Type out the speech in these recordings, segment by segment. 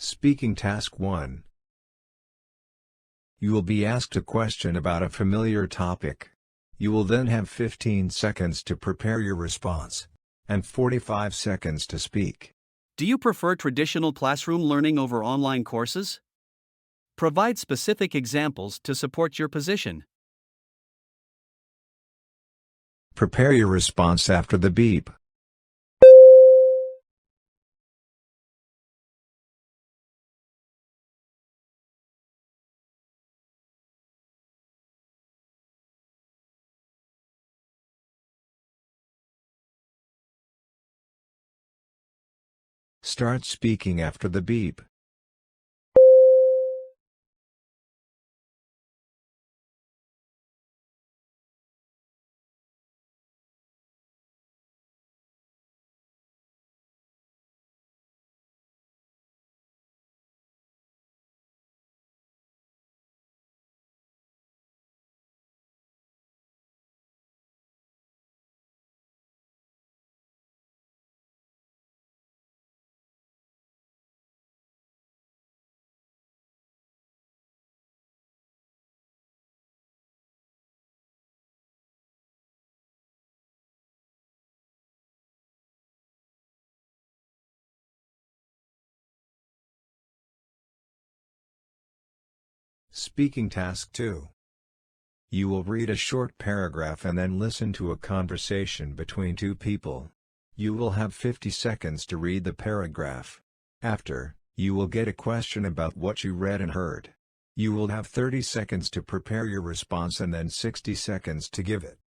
Speaking Task 1. You will be asked a question about a familiar topic. You will then have 15 seconds to prepare your response, and 45 seconds to speak. Do you prefer traditional classroom learning over online courses? Provide specific examples to support your position. Prepare your response after the beep. Start speaking after the beep. Speaking Task 2. You will read a short paragraph and then listen to a conversation between two people. You will have 50 seconds to read the paragraph. After, you will get a question about what you read and heard. You will have 30 seconds to prepare your response and then 60 seconds to give it.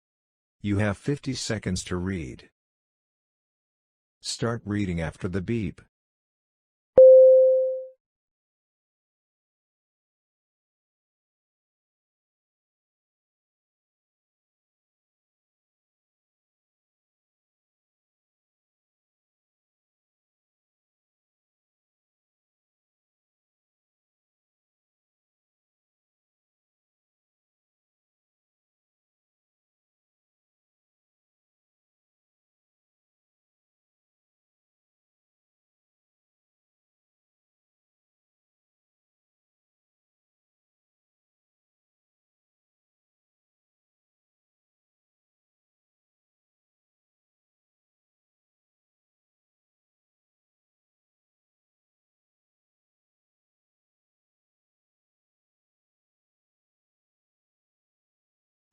You have 50 seconds to read. Start reading after the beep.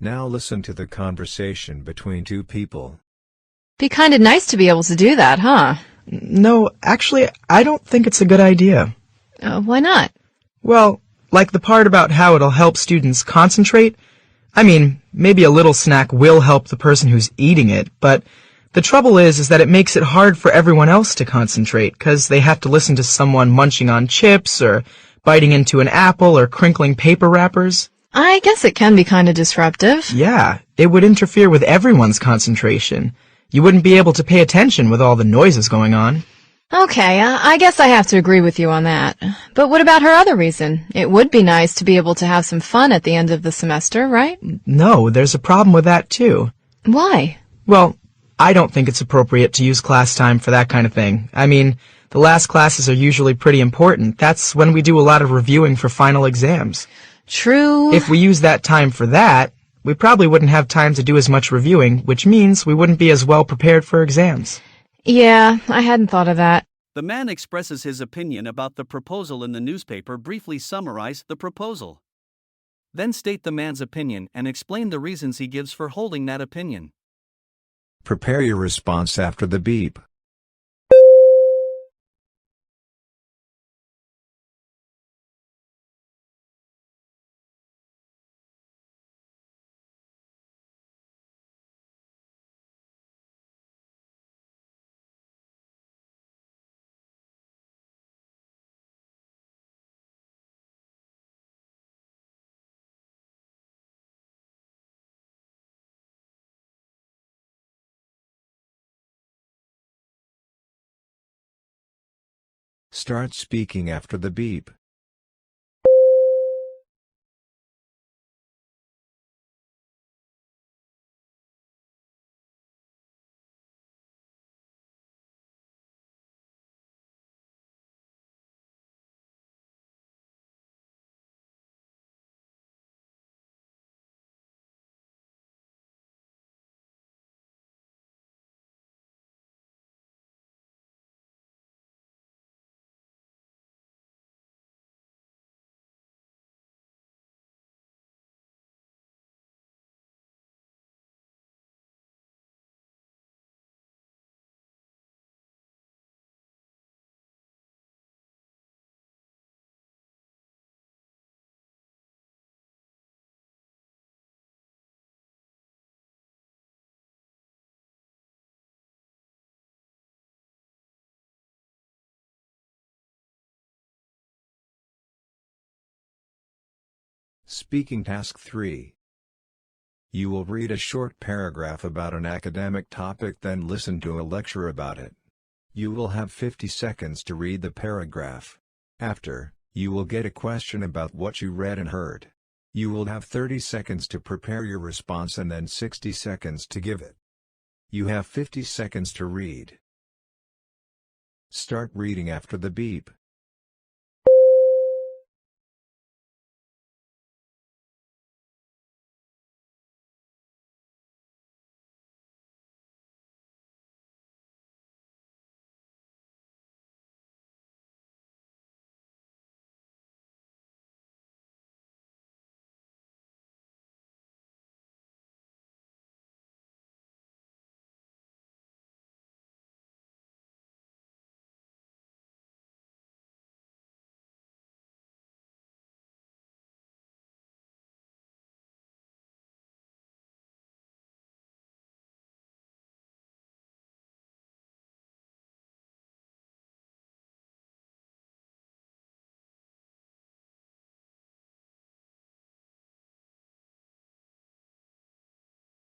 Now listen to the conversation between two people. Be kind of nice to be able to do that, huh? No, actually, I don't think it's a good idea. Why not? Well, like the part about how it'll help students concentrate. I mean, maybe a little snack will help the person who's eating it, but the trouble is that it makes it hard for everyone else to concentrate, because they have to listen to someone munching on chips, or biting into an apple, or crinkling paper wrappers. I guess it can be kind of disruptive. Yeah, it would interfere with everyone's concentration. You wouldn't be able to pay attention with all the noises going on. Okay, I guess I have to agree with you on that. But what about her other reason? It would be nice to be able to have some fun at the end of the semester, right? No, there's a problem with that too. Why? Well, I don't think it's appropriate to use class time for that kind of thing. I mean, the last classes are usually pretty important. That's when we do a lot of reviewing for final exams. True. If we use that time for that, we probably wouldn't have time to do as much reviewing, which means we wouldn't be as well prepared for exams. Yeah, I hadn't thought of that. The man expresses his opinion about the proposal in the newspaper. Briefly summarize the proposal. Then state the man's opinion and explain the reasons he gives for holding that opinion. Prepare your response after the beep. Start speaking after the beep. Speaking Task 3. You will read a short paragraph about an academic topic, then listen to a lecture about it. You will have 50 seconds to read the paragraph. After, you will get a question about what you read and heard. You will have 30 seconds to prepare your response and then 60 seconds to give it. You have 50 seconds to read. Start reading after the beep.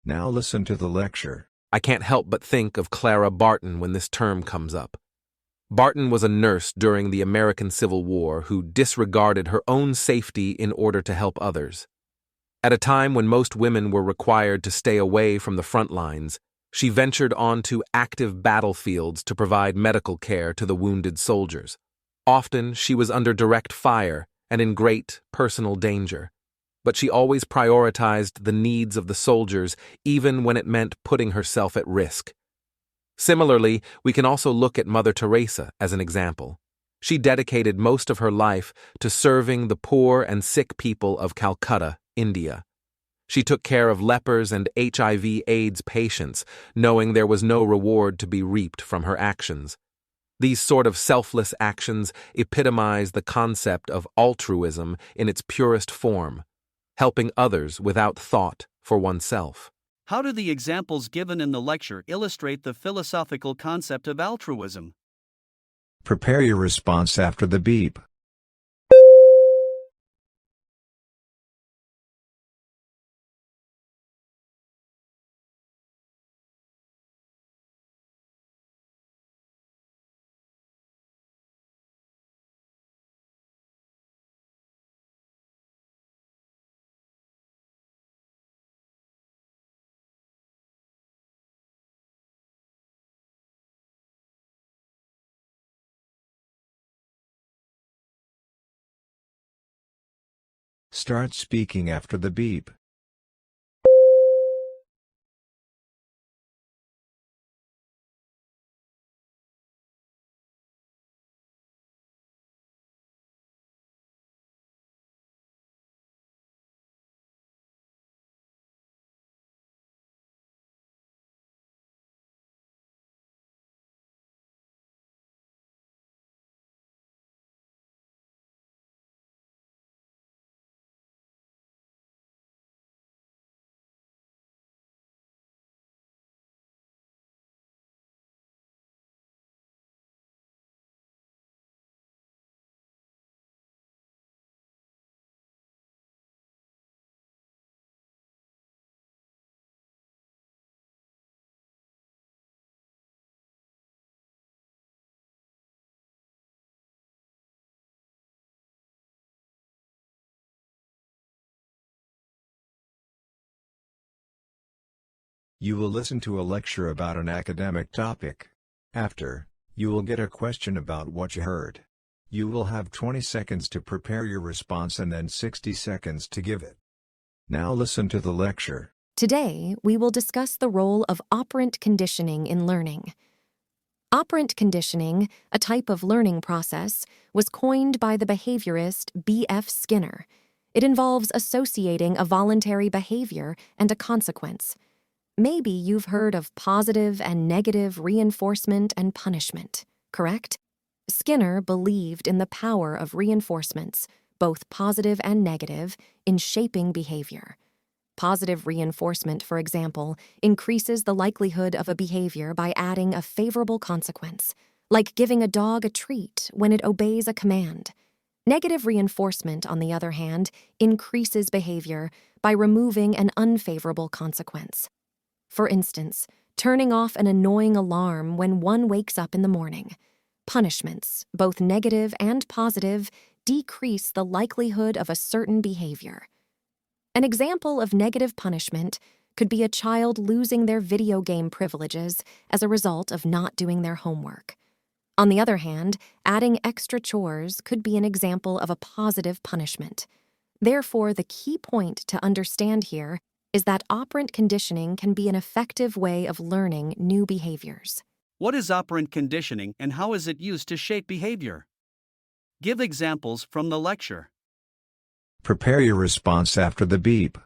Now listen to the lecture. I can't help but think of Clara Barton when this term comes up. Barton was a nurse during the American Civil War who disregarded her own safety in order to help others. At a time when most women were required to stay away from the front lines, she ventured onto active battlefields to provide medical care to the wounded soldiers. Often she was under direct fire and in great personal danger, but she always prioritized the needs of the soldiers even when it meant putting herself at risk. Similarly, we can also look at Mother Teresa as an example. She dedicated most of her life to serving the poor and sick people of Calcutta, India. She took care of lepers and HIV/AIDS patients, knowing there was no reward to be reaped from her actions. These sort of selfless actions epitomize the concept of altruism in its purest form, helping others without thought for oneself. How do the examples given in the lecture illustrate the philosophical concept of altruism? Prepare your response after the beep. Start speaking after the beep. You will listen to a lecture about an academic topic. After, you will get a question about what you heard. You will have 20 seconds to prepare your response and then 60 seconds to give it. Now listen to the lecture. Today, we will discuss the role of operant conditioning in learning. Operant conditioning, a type of learning process, was coined by the behaviorist B.F. Skinner. It involves associating a voluntary behavior and a consequence. Maybe you've heard of positive and negative reinforcement and punishment, correct? Skinner believed in the power of reinforcements, both positive and negative, in shaping behavior. Positive reinforcement, for example, increases the likelihood of a behavior by adding a favorable consequence, like giving a dog a treat when it obeys a command. Negative reinforcement, on the other hand, increases behavior by removing an unfavorable consequence. For instance, turning off an annoying alarm when one wakes up in the morning. Punishments, both negative and positive, decrease the likelihood of a certain behavior. An example of negative punishment could be a child losing their video game privileges as a result of not doing their homework. On the other hand, adding extra chores could be an example of a positive punishment. Therefore, the key point to understand here is that operant conditioning can be an effective way of learning new behaviors. What is operant conditioning and how is it used to shape behavior? Give examples from the lecture. Prepare your response after the beep.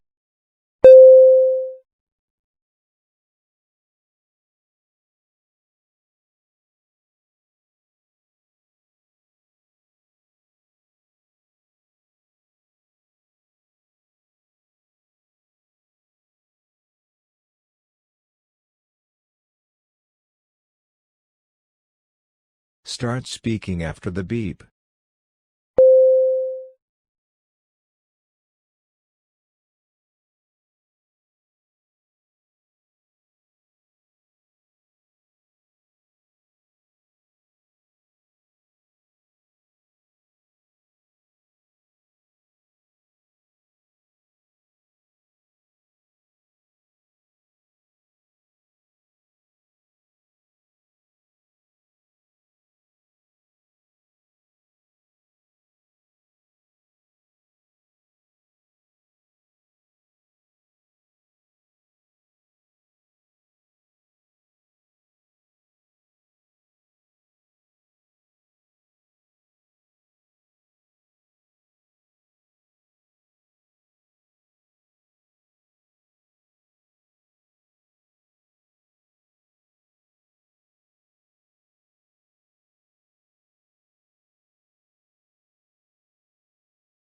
Start speaking after the beep.